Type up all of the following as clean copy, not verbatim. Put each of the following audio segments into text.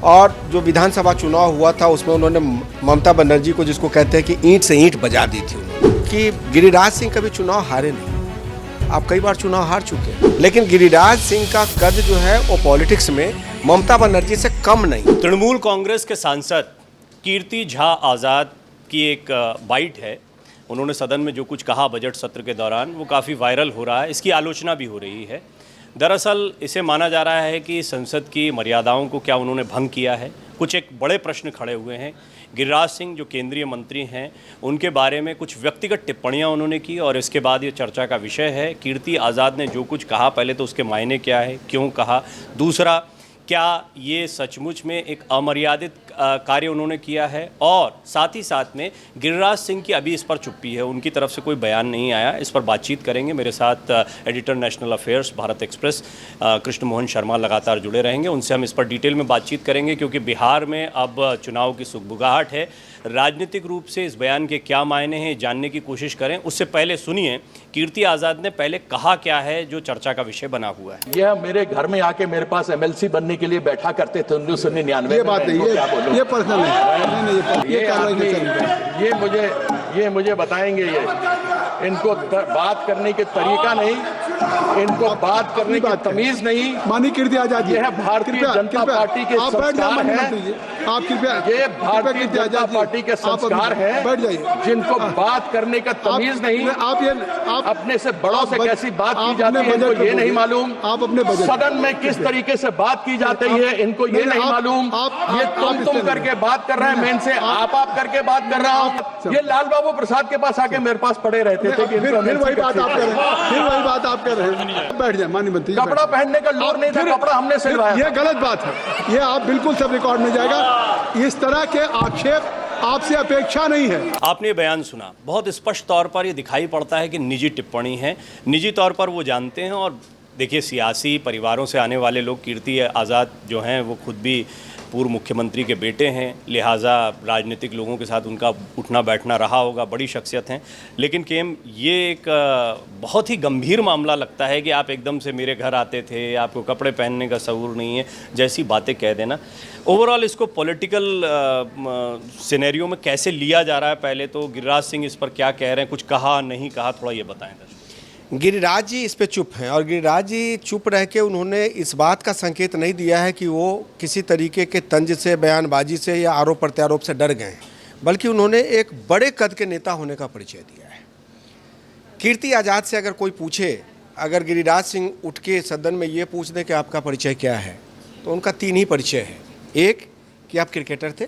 और जो विधानसभा चुनाव हुआ था उसमें उन्होंने ममता बनर्जी को, जिसको कहते हैं कि ईंट से ईंट बजा दी थी उन्होंने, कि गिरिराज सिंह कभी चुनाव हारे नहीं। आप कई बार चुनाव हार चुके हैं, लेकिन गिरिराज सिंह का कद जो है वो पॉलिटिक्स में ममता बनर्जी से कम नहीं। तृणमूल कांग्रेस के सांसद कीर्ति झा आज़ाद की एक बाइट है। उन्होंने सदन में जो कुछ कहा बजट सत्र के दौरान वो काफ़ी वायरल हो रहा है, इसकी आलोचना भी हो रही है। दरअसल इसे माना जा रहा है कि संसद की मर्यादाओं को क्या उन्होंने भंग किया है। कुछ एक बड़े प्रश्न खड़े हुए हैं। गिरिराज सिंह जो केंद्रीय मंत्री हैं उनके बारे में कुछ व्यक्तिगत टिप्पणियां उन्होंने की और इसके बाद ये चर्चा का विषय है। कीर्ति आज़ाद ने जो कुछ कहा, पहले तो उसके मायने क्या है, क्यों कहा, दूसरा क्या ये सचमुच में एक अमर्यादित कार्य उन्होंने किया है, और साथ ही साथ में गिरिराज सिंह की अभी इस पर चुप्पी है, उनकी तरफ से कोई बयान नहीं आया। इस पर बातचीत करेंगे। मेरे साथ editor national affairs Bharat express Krishna Mohan Sharma लगातार जुड़े रहेंगे। उनसे हम इस पर डिटेल में बातचीत करेंगे, क्योंकि बिहार में अब चुनाव की सुगबुगाहट है। राजनीतिक रूप से इस बयान के क्या मायने हैं जानने की कोशिश करें। उससे पहले सुनिए कीर्ति आज़ाद ने पहले कहा क्या है जो चर्चा का विषय बना हुआ है। यह मेरे घर में आके मेरे पास एमएलसी बनने के लिए बैठा करते थे 1999 ये बात नहीं, ये पर्सनल है। ये मुझे बताएंगे। इनको बात करने के तरीका नहीं, इनको बात करने की तमीज नहीं। माननीय कीर्ति आजाद जी, यह भारतीय जनता पार्टी के संस्कार हैं। आप कृपया, ये भारतीय जनता पार्टी के संस्कार हैं। बैठ जाइए। जिनको बात करने का तमीज नहीं, आप अपने से बड़ों से कैसी बात की जाती है इनको ये नहीं मालूम। आप अपने बजट सदन में किस तरीके से बात की जाती है इनको ये नहीं मालूम। ये तुम करके बात कर रहे हैं, मैं इनसे आप करके बात कर रहा हूँ। ये लाल बाबू प्रसाद के पास आके मेरे पास पड़े रहते थे कि फिर वही बात आप कर रहे हैं, फिर वही बात आप कर रहे हैं। बैठ जाए माननीय मंत्री। कपड़ा पहनने का लोर नहीं था, कपड़ा हमने सिलवाया। ये गलत बात है, ये आप बिल्कुल सब रिकॉर्ड में जाएगा। इस तरह के आक्षेप आपसे अपेक्षा नहीं है। आपने बयान सुना, बहुत स्पष्ट तौर पर ये दिखाई पड़ता है कि निजी टिप्पणी है, निजी तौर पर वो जानते हैं। और देखिए, सियासी परिवारों से आने वाले लोग, कीर्ति आज़ाद जो हैं वो खुद भी पूर्व मुख्यमंत्री के बेटे हैं, लिहाजा राजनीतिक लोगों के साथ उनका उठना बैठना रहा होगा, बड़ी शख्सियत हैं। लेकिन केम ये एक बहुत ही गंभीर मामला लगता है कि आप एकदम से मेरे घर आते थे, आपको कपड़े पहनने का शऊर नहीं है, जैसी बातें कह देना। ओवरऑल इसको पॉलिटिकल सिनेरियो में कैसे लिया जा रहा है? पहले तो गिरिराज सिंह इस पर क्या कह रहे हैं, कुछ कहा नहीं कहा, थोड़ा ये बताएं। गिरिराज जी इस पे चुप हैं, और गिरिराज जी चुप रह के उन्होंने इस बात का संकेत नहीं दिया है कि वो किसी तरीके के तंज से, बयानबाजी से या आरोप प्रत्यारोप से डर गए हैं, बल्कि उन्होंने एक बड़े कद के नेता होने का परिचय दिया है। कीर्ति आज़ाद से अगर कोई पूछे, अगर गिरिराज सिंह उठ के सदन में ये पूछ दे कि आपका परिचय क्या है, तो उनका 3 ही परिचय है। एक कि आप क्रिकेटर थे,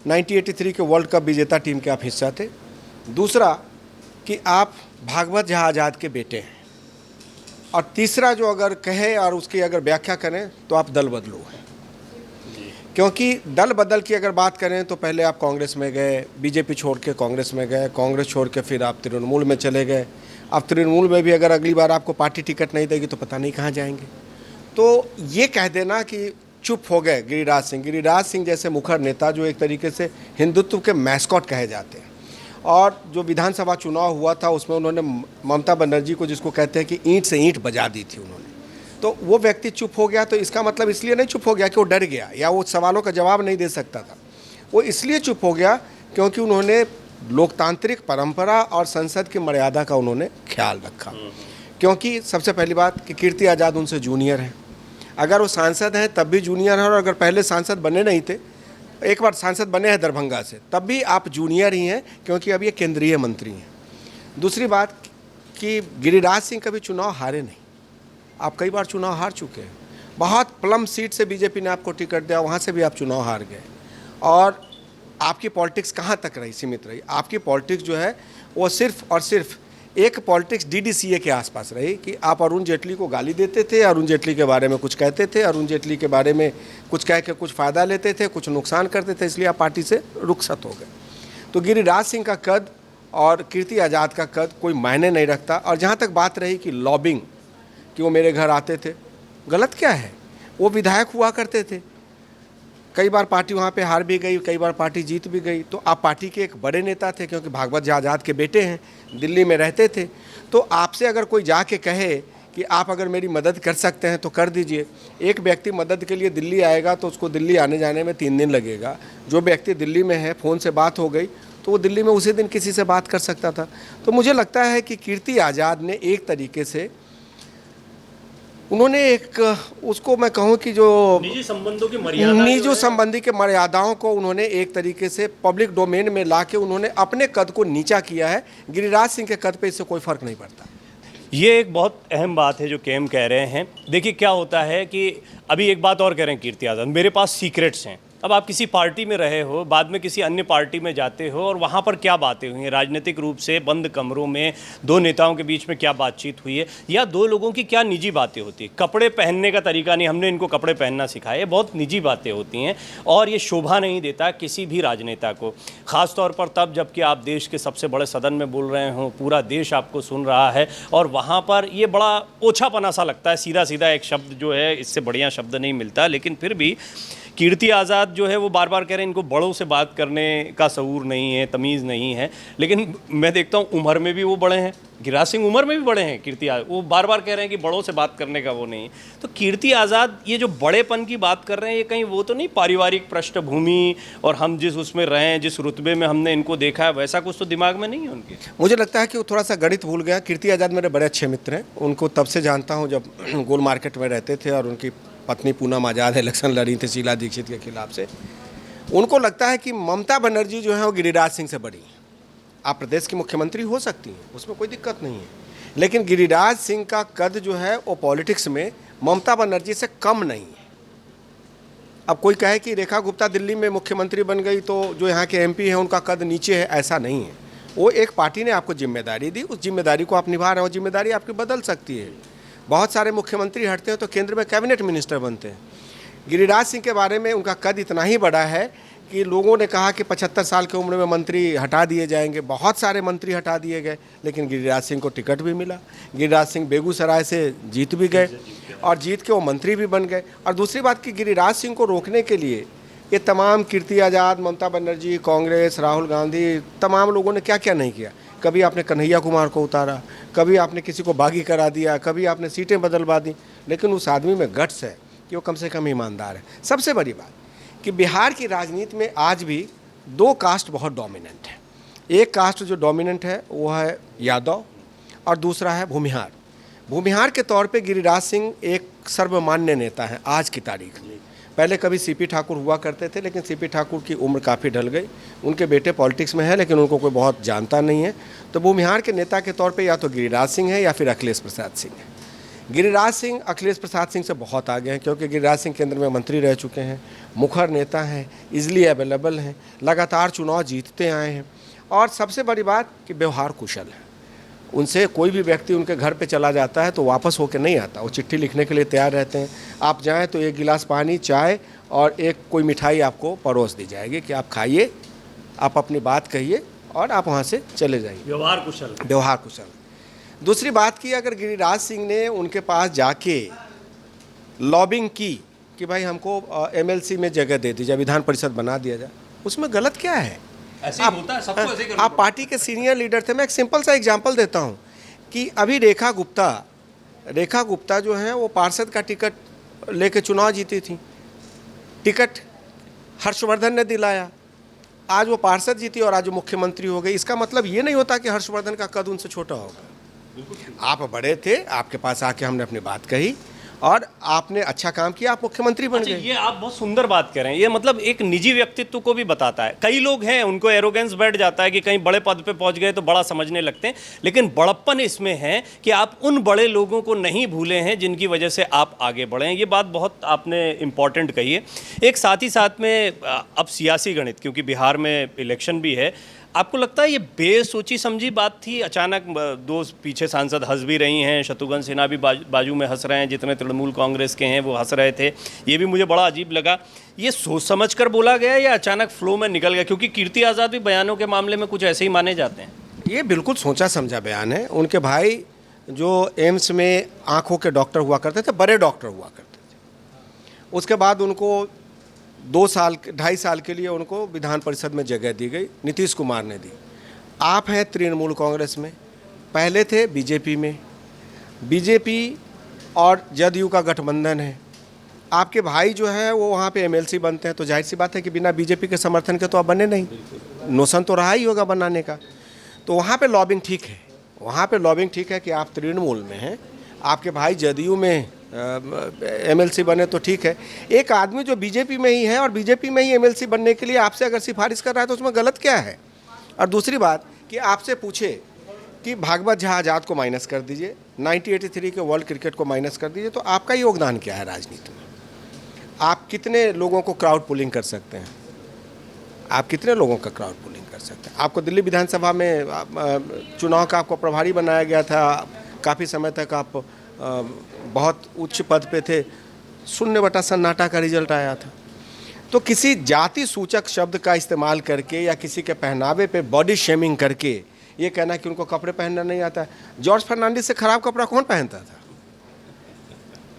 1983 के वर्ल्ड कप विजेता टीम के आप हिस्सा थे। दूसरा कि आप भागवत झा आज़ाद के बेटे हैं। और तीसरा जो अगर कहे और उसकी अगर व्याख्या करें तो आप दल बदलू हैं। क्योंकि दल बदल की अगर बात करें तो पहले आप कांग्रेस में गए, बीजेपी छोड़ के कांग्रेस में गए, कांग्रेस छोड़ के फिर आप तृणमूल में चले गए। अब तृणमूल में भी अगर अगली बार आपको पार्टी टिकट नहीं देगी तो पता नहीं कहाँ जाएंगे। तो ये कह देना कि चुप हो गए गिरिराज सिंह। गिरिराज सिंह जैसे मुखर नेता जो एक तरीके से हिंदुत्व के मैस्कॉट कहे जाते हैं, और जो विधानसभा चुनाव हुआ था उसमें उन्होंने ममता बनर्जी को, जिसको कहते हैं कि ईंट से ईंट बजा दी थी उन्होंने, तो वो व्यक्ति चुप हो गया। तो इसका मतलब इसलिए नहीं चुप हो गया कि वो डर गया या वो सवालों का जवाब नहीं दे सकता था। वो इसलिए चुप हो गया क्योंकि उन्होंने लोकतांत्रिक परंपरा और संसद की मर्यादा का उन्होंने ख्याल रखा। क्योंकि सबसे पहली बात कि कीर्ति आज़ाद उनसे जूनियर हैं, अगर वो सांसद हैं तब भी जूनियर हैं, और अगर पहले सांसद बने नहीं थे, एक बार सांसद बने हैं दरभंगा से, तब भी आप जूनियर ही हैं, क्योंकि अब ये केंद्रीय मंत्री हैं। दूसरी बात कि गिरिराज सिंह कभी चुनाव हारे नहीं। आप कई बार चुनाव हार चुके हैं, बहुत प्लम सीट से बीजेपी ने आपको टिकट दिया, वहाँ से भी आप चुनाव हार गए। और आपकी पॉलिटिक्स कहाँ तक रही, सीमित रही। आपकी पॉलिटिक्स जो है वो सिर्फ और सिर्फ एक पॉलिटिक्स डीडीसीए के आसपास रही कि आप अरुण जेटली को गाली देते थे, अरुण जेटली के बारे में कुछ कहते थे, अरुण जेटली के बारे में कुछ कह के कुछ फ़ायदा लेते थे, कुछ नुकसान करते थे, इसलिए आप पार्टी से रुखसत हो गए। तो गिरिराज सिंह का कद और कीर्ति आज़ाद का कद कोई मायने नहीं रखता। और जहाँ तक बात रही कि लॉबिंग, कि वो मेरे घर आते थे, गलत क्या है? वो विधायक हुआ करते थे, कई बार पार्टी वहाँ पे हार भी गई, कई बार पार्टी जीत भी गई। तो आप पार्टी के एक बड़े नेता थे, क्योंकि भागवत झा आज़ाद के बेटे हैं, दिल्ली में रहते थे। तो आपसे अगर कोई जाके कहे कि आप अगर मेरी मदद कर सकते हैं तो कर दीजिए। एक व्यक्ति मदद के लिए दिल्ली आएगा तो उसको दिल्ली आने जाने में 3 दिन लगेगा। जो व्यक्ति दिल्ली में है, फ़ोन से बात हो गई तो वो दिल्ली में उसी दिन किसी से बात कर सकता था। तो मुझे लगता है कि कीर्ति आज़ाद ने एक तरीके से उन्होंने एक, उसको मैं कहूँ कि जो निजी संबंधों की मर्यादा निजी संबंधी के मर्यादाओं को उन्होंने एक तरीके से पब्लिक डोमेन में लाके उन्होंने अपने कद को नीचा किया है। गिरिराज सिंह के कद पे इससे कोई फर्क नहीं पड़ता। ये एक बहुत अहम बात है जो केम कह रहे हैं। देखिए क्या होता है कि अभी एक बात और कह रहे हैं कीर्ति आज़ाद, मेरे पास सीक्रेट्स हैं। अब आप किसी पार्टी में रहे हो, बाद में किसी अन्य पार्टी में जाते हो और वहाँ पर क्या बातें हुई हैं, राजनीतिक रूप से बंद कमरों में 2 नेताओं के बीच में क्या बातचीत हुई है, या 2 लोगों की क्या निजी बातें होती है। कपड़े पहनने का तरीका नहीं, हमने इनको कपड़े पहनना सिखाया, ये बहुत निजी बातें होती हैं और ये शोभा नहीं देता किसी भी राजनेता को, ख़ास तौर पर तब जबकि आप देश के सबसे बड़े सदन में बोल रहे हो, पूरा देश आपको सुन रहा है और वहाँ पर ये बड़ा ओछापना सा लगता है। सीधा सीधा एक शब्द जो है, इससे बढ़िया शब्द नहीं मिलता। लेकिन फिर भी कीर्ति आज़ाद जो है वो बार बार कह रहे हैं इनको बड़ों से बात करने का शऊर नहीं है, तमीज़ नहीं है। लेकिन मैं देखता हूँ उम्र में भी वो बड़े हैं, गिरिराज सिंह उम्र में भी बड़े हैं। कीर्ति आज़ाद वो बार बार कह रहे हैं कि बड़ों से बात करने का वो नहीं है। तो कीर्ति आज़ाद ये जो बड़ेपन की बात कर रहे हैं, ये कहीं वो तो नहीं पारिवारिक पृष्ठभूमि और हम जिस उसमें रहें, जिस रुतबे में हमने इनको देखा है, वैसा कुछ तो दिमाग में नहीं है उनके? मुझे लगता है कि वो थोड़ा सा गणित भूल गया। कीर्ति आज़ाद मेरे बड़े अच्छे मित्र हैं, उनको तब से जानता हूँ जब गोल मार्केट में रहते थे और उनकी पत्नी पूनम आज़ाद इलेक्शन लड़ी थी शीला दीक्षित के खिलाफ से। उनको लगता है कि ममता बनर्जी जो है वो गिरिराज सिंह से बड़ी हैं। आप प्रदेश की मुख्यमंत्री हो सकती हैं, उसमें कोई दिक्कत नहीं है, लेकिन गिरिराज सिंह का कद जो है वो पॉलिटिक्स में ममता बनर्जी से कम नहीं है। अब कोई कहे कि रेखा गुप्ता दिल्ली में मुख्यमंत्री बन गई तो जो यहाँ के एमपी हैं उनका कद नीचे है, ऐसा नहीं है। वो एक पार्टी ने आपको जिम्मेदारी दी, उस जिम्मेदारी को आप निभा रहे हो। जिम्मेदारी आपकी बदल सकती है। बहुत सारे मुख्यमंत्री हटते हैं तो केंद्र में कैबिनेट मिनिस्टर बनते हैं। गिरिराज सिंह के बारे में उनका कद इतना ही बड़ा है कि लोगों ने कहा कि 75 साल की उम्र में मंत्री हटा दिए जाएंगे। बहुत सारे मंत्री हटा दिए गए, लेकिन गिरिराज सिंह को टिकट भी मिला। गिरिराज सिंह बेगूसराय से जीत भी गए और जीत के वो मंत्री भी बन गए। और दूसरी बात कि गिरिराज सिंह को रोकने के लिए ये तमाम कीर्ति आज़ाद, ममता बनर्जी, कांग्रेस, राहुल गांधी, तमाम लोगों ने क्या क्या नहीं किया। कभी आपने कन्हैया कुमार को उतारा, कभी आपने किसी को बागी करा दिया, कभी आपने सीटें बदलवा दी, लेकिन उस आदमी में गट्स है कि वो कम से कम ईमानदार है। सबसे बड़ी बात कि बिहार की राजनीति में आज भी 2 कास्ट बहुत डोमिनेंट है। एक कास्ट जो डोमिनेंट है वो है यादव और दूसरा है भूमिहार। भूमिहार के तौर पे गिरिराज सिंह एक सर्वमान्य नेता है आज की तारीख में। पहले कभी सीपी ठाकुर हुआ करते थे, लेकिन सीपी ठाकुर की उम्र काफ़ी ढल गई। उनके बेटे पॉलिटिक्स में है, लेकिन उनको कोई बहुत जानता नहीं है। तो भूमिहार के नेता के तौर पे या तो गिरिराज सिंह है या फिर अखिलेश प्रसाद सिंह है। गिरिराज सिंह अखिलेश प्रसाद सिंह से बहुत आगे हैं, क्योंकि गिरिराज सिंह केंद्र में मंत्री रह चुके हैं, मुखर नेता हैं, इजली अवेलेबल हैं, लगातार चुनाव जीतते आए हैं और सबसे बड़ी बात कि व्यवहार कुशल है। उनसे कोई भी व्यक्ति उनके घर पे चला जाता है तो वापस होकर नहीं आता, वो चिट्ठी लिखने के लिए तैयार रहते हैं। आप जाएं तो 1 गिलास पानी, चाय और एक कोई मिठाई आपको परोस दी जाएगी कि आप खाइए, आप अपनी बात कहिए और आप वहाँ से चले जाइए। व्यवहार कुशल। व्यवहार कुशल। दूसरी बात की, अगर गिरिराज सिंह ने उनके पास जाके लॉबिंग की कि भाई हमको एमएलसी में जगह दे दीजिए, विधान परिषद बना दिया जाए, उसमें गलत क्या है? ऐसे ही होता है, सबको ऐसे ही करना आप पार्टी के सीनियर लीडर थे। मैं एक सिंपल सा एग्जांपल देता हूं कि अभी रेखा गुप्ता जो है वो पार्षद का टिकट लेके चुनाव जीती थी। टिकट हर्षवर्धन ने दिलाया, आज वो पार्षद जीती और आज वो मुख्यमंत्री हो गई। इसका मतलब ये नहीं होता कि हर्षवर्धन का कद उनसे छोटा होगा। आप बड़े थे, आपके पास आके हमने अपनी बात कही और आपने अच्छा काम किया, आप मुख्यमंत्री बन गए। ये आप बहुत सुंदर बात कर रहे हैं। ये मतलब एक निजी व्यक्तित्व को भी बताता है। कई लोग हैं उनको एरोगेंस बैठ जाता है कि कहीं बड़े पद पे पहुंच गए तो बड़ा समझने लगते हैं, लेकिन बड़प्पन इसमें है कि आप उन बड़े लोगों को नहीं भूले हैं जिनकी वजह से आप आगे बढ़े हैं। ये बात बहुत आपने इम्पॉर्टेंट कही है। एक साथ ही साथ में अब सियासी गणित, क्योंकि बिहार में इलेक्शन भी है, आपको लगता है ये बेसोची समझी बात थी? अचानक 2 पीछे सांसद हंस भी रही हैं, शत्रुघ्न सिन्हा भी बाजू में हंस रहे हैं, जितने तृणमूल कांग्रेस के हैं वो हंस रहे थे। ये भी मुझे बड़ा अजीब लगा। ये सोच समझ कर बोला गया या अचानक फ्लो में निकल गया? क्योंकि कीर्ति आज़ाद भी बयानों के मामले में कुछ ऐसे ही माने जाते हैं। ये बिल्कुल सोचा समझा बयान है। उनके भाई जो एम्स में आँखों के डॉक्टर हुआ करते थे, बड़े डॉक्टर हुआ करते थे, उसके बाद उनको 2.5 साल के लिए उनको विधान परिषद में जगह दी गई, नीतीश कुमार ने दी। आप हैं तृणमूल कांग्रेस में, पहले थे बीजेपी में। बीजेपी और जदयू का गठबंधन है। आपके भाई जो है वो वहाँ पे एमएलसी बनते हैं, तो जाहिर सी बात है कि बिना बीजेपी के समर्थन के तो आप बने नहीं, नोशन तो रहा ही होगा बनाने का। तो वहाँ पे लॉबिंग ठीक है, वहाँ पे लॉबिंग ठीक है कि आप तृणमूल में हैं, आपके भाई जदयू में एमएलसी बने तो ठीक है। एक आदमी जो बीजेपी में ही है और बीजेपी में ही एमएलसी बनने के लिए आपसे अगर सिफारिश कर रहा है तो उसमें गलत क्या है। और दूसरी बात कि आपसे पूछे कि भागवत झा आज़ाद को माइनस कर दीजिए, 1983 के वर्ल्ड क्रिकेट को माइनस कर दीजिए, तो आपका योगदान क्या है राजनीति में। आप कितने लोगों को क्राउड पुलिंग कर सकते हैं, आप कितने लोगों का क्राउड पुलिंग कर सकते हैं। आपको दिल्ली विधानसभा में चुनाव का आपको प्रभारी बनाया गया था, काफ़ी समय तक आप बहुत उच्च पद पे थे, 0/सन्नाटा का रिजल्ट आया था। तो किसी जाति सूचक शब्द का इस्तेमाल करके या किसी के पहनावे पे बॉडी शेमिंग करके ये कहना कि उनको कपड़े पहनना नहीं आता है। जॉर्ज फर्नांडिस से खराब कपड़ा कौन पहनता था?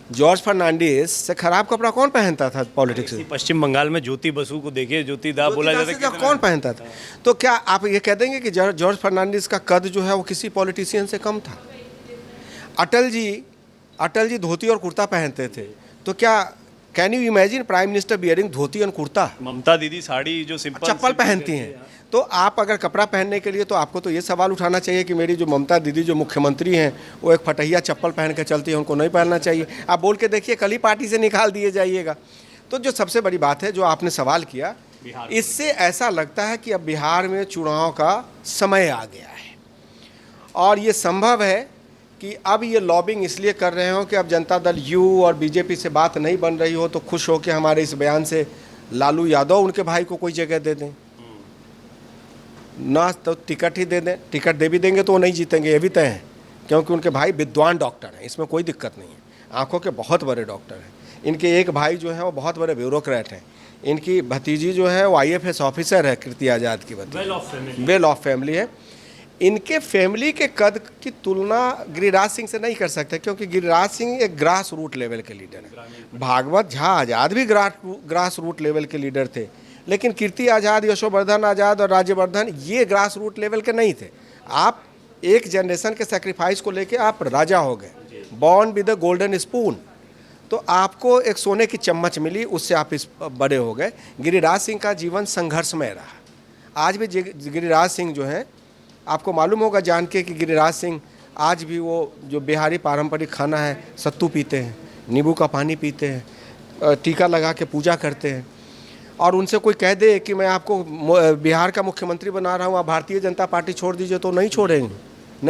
जॉर्ज फर्नांडिस से खराब कपड़ा कौन पहनता था पॉलिटिक्स में? पश्चिम बंगाल में ज्योति बसु को देखिए, ज्योति दा बोला जाता है, कौन पहनता था? तो क्या आप ये कह देंगे कि जॉर्ज फर्नांडिस का कद जो है वो किसी पॉलिटिशियन से कम था? अटल जी धोती और कुर्ता पहनते थे, तो क्या can you imagine prime minister bearing dhoti और कुर्ता? ममता दीदी साड़ी जो सिंपल चप्पल पहनती हैं। तो आप अगर कपड़ा पहनने के लिए, तो आपको तो ये सवाल उठाना चाहिए कि मेरी जो ममता दीदी जो मुख्यमंत्री हैं वो एक फटहिया चप्पल पहन के चलती है, उनको नहीं पहनना चाहिए। आप बोल के देखिए, कल ही पार्टी से निकाल दिए जाइएगा। तो जो सबसे बड़ी बात है जो आपने सवाल किया, इससे ऐसा लगता है कि अब बिहार में चुनाव का समय आ गया है और ये संभव है कि अब ये लॉबिंग इसलिए कर रहे हो कि अब जनता दल यू और बीजेपी से बात नहीं बन रही हो तो खुश हो कि हमारे इस बयान से लालू यादव उनके भाई को कोई जगह दे दें, ना तो टिकट ही दे दें। टिकट दे भी देंगे तो वो नहीं जीतेंगे, ये भी तय है, क्योंकि उनके भाई विद्वान डॉक्टर हैं, इसमें कोई दिक्कत नहीं है, आंखों के बहुत बड़े डॉक्टर हैं। इनके एक भाई जो हैं वो बहुत बड़े ब्यूरोक्रेट हैं, इनकी भतीजी जो है वो IFS ऑफिसर है, कीर्ति आज़ाद की भतीजी, वेल ऑफ फैमिली है। इनके फैमिली के कद की तुलना गिरिराज सिंह से नहीं कर सकते, क्योंकि गिरिराज सिंह एक ग्रास रूट लेवल के लीडर हैं। भागवत झा आज़ाद भी ग्रास रूट लेवल के लीडर थे, लेकिन कीर्ति आज़ाद, यशोवर्धन आज़ाद और राज्यवर्धन ये ग्रास रूट लेवल के नहीं थे। आप एक जनरेशन के सेक्रीफाइस को लेके आप राजा हो गए, born with the golden spoon, तो आपको एक सोने की चम्मच मिली, उससे आप इस बड़े हो गए। गिरिराज सिंह का जीवन संघर्षमय रहा। आज भी गिरिराज सिंह जो हैं, आपको मालूम होगा जान के कि गिरिराज सिंह आज भी वो जो बिहारी पारंपरिक खाना है, सत्तू पीते हैं, नींबू का पानी पीते हैं, टीका लगा के पूजा करते हैं। और उनसे कोई कह दे कि मैं आपको बिहार का मुख्यमंत्री बना रहा हूँ, आप भारतीय जनता पार्टी छोड़ दीजिए, तो नहीं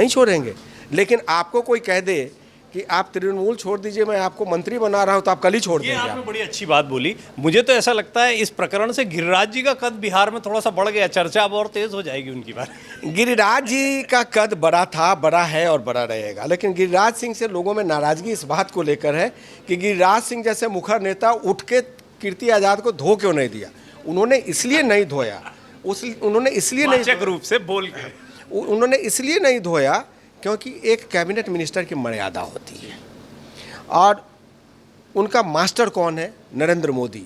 छोड़ेंगे। लेकिन आपको कोई कह दे कि आप तृणमूल छोड़ दीजिए, मैं आपको मंत्री बना रहा हूं, तो आप कल ही छोड़ देंगे। आपने बड़ी अच्छी बात बोली। मुझे तो ऐसा लगता है इस प्रकरण से गिरिराज जी का कद बिहार में थोड़ा सा बढ़ गया, चर्चा अब और तेज हो जाएगी उनकी बात। गिरिराज जी का कद बड़ा था, बड़ा है और बड़ा रहेगा, लेकिन गिरिराज सिंह से लोगों में नाराजगी इस बात को लेकर है कि गिरिराज सिंह जैसे मुखर नेता उठ के कीर्ति आज़ाद को धो क्यों नहीं दिया। उन्होंने इसलिए नहीं धोया, उन्होंने इसलिए नहीं धोया क्योंकि एक कैबिनेट मिनिस्टर की मर्यादा होती है, और उनका मास्टर कौन है? नरेंद्र मोदी।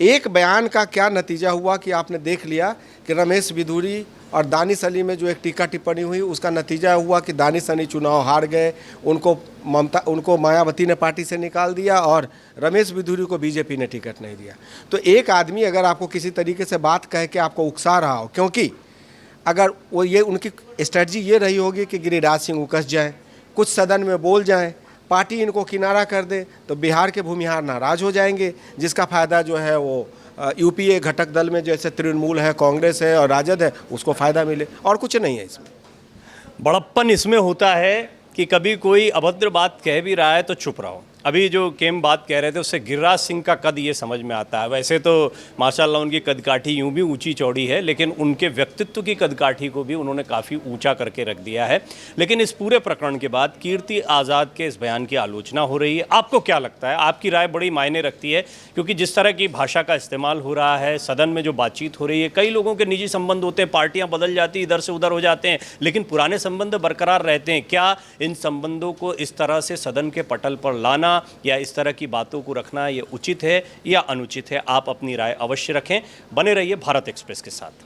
एक बयान का क्या नतीजा हुआ कि आपने देख लिया कि रमेश बिधूरी और दानिश अली में जो एक टीका टिप्पणी हुई, उसका नतीजा हुआ कि दानिश अली चुनाव हार गए, उनको मायावती ने पार्टी से निकाल दिया और रमेश बिधूरी को बीजेपी ने टिकट नहीं दिया। तो एक आदमी अगर आपको किसी तरीके से बात कह के आपको उकसा रहा हो, क्योंकि अगर वो ये उनकी स्ट्रेटजी ये रही होगी कि गिरिराज सिंह उकस जाएं, कुछ सदन में बोल जाएं, पार्टी इनको किनारा कर दे, तो बिहार के भूमिहार नाराज हो जाएंगे, जिसका फ़ायदा जो है वो यूपीए घटक दल में जैसे तृणमूल है, कांग्रेस है और राजद है, उसको फ़ायदा मिले, और कुछ नहीं है इसमें। बड़प्पन इसमें होता है कि कभी कोई अभद्र बात कह भी रहा है तो चुप रहो। अभी जो केम बात कह रहे थे उससे गिरिराज सिंह का कद ये समझ में आता है। वैसे तो माशाल्लाह उनकी कदकाठी यूं भी ऊंची चौड़ी है, लेकिन उनके व्यक्तित्व की कदकाठी को भी उन्होंने काफ़ी ऊंचा करके रख दिया है। लेकिन इस पूरे प्रकरण के बाद कीर्ति आज़ाद के इस बयान की आलोचना हो रही है। आपको क्या लगता है? आपकी राय बड़ी मायने रखती है, क्योंकि जिस तरह की भाषा का इस्तेमाल हो रहा है, सदन में जो बातचीत हो रही है, कई लोगों के निजी संबंध होते हैं, पार्टियाँ बदल जाती, इधर से उधर हो जाते हैं, लेकिन पुराने संबंध बरकरार रहते हैं। क्या इन संबंधों को इस तरह से सदन के पटल पर लाना या इस तरह की बातों को रखना ये उचित है या अनुचित है? आप अपनी राय अवश्य रखें। बने रहिए भारत एक्सप्रेस के साथ।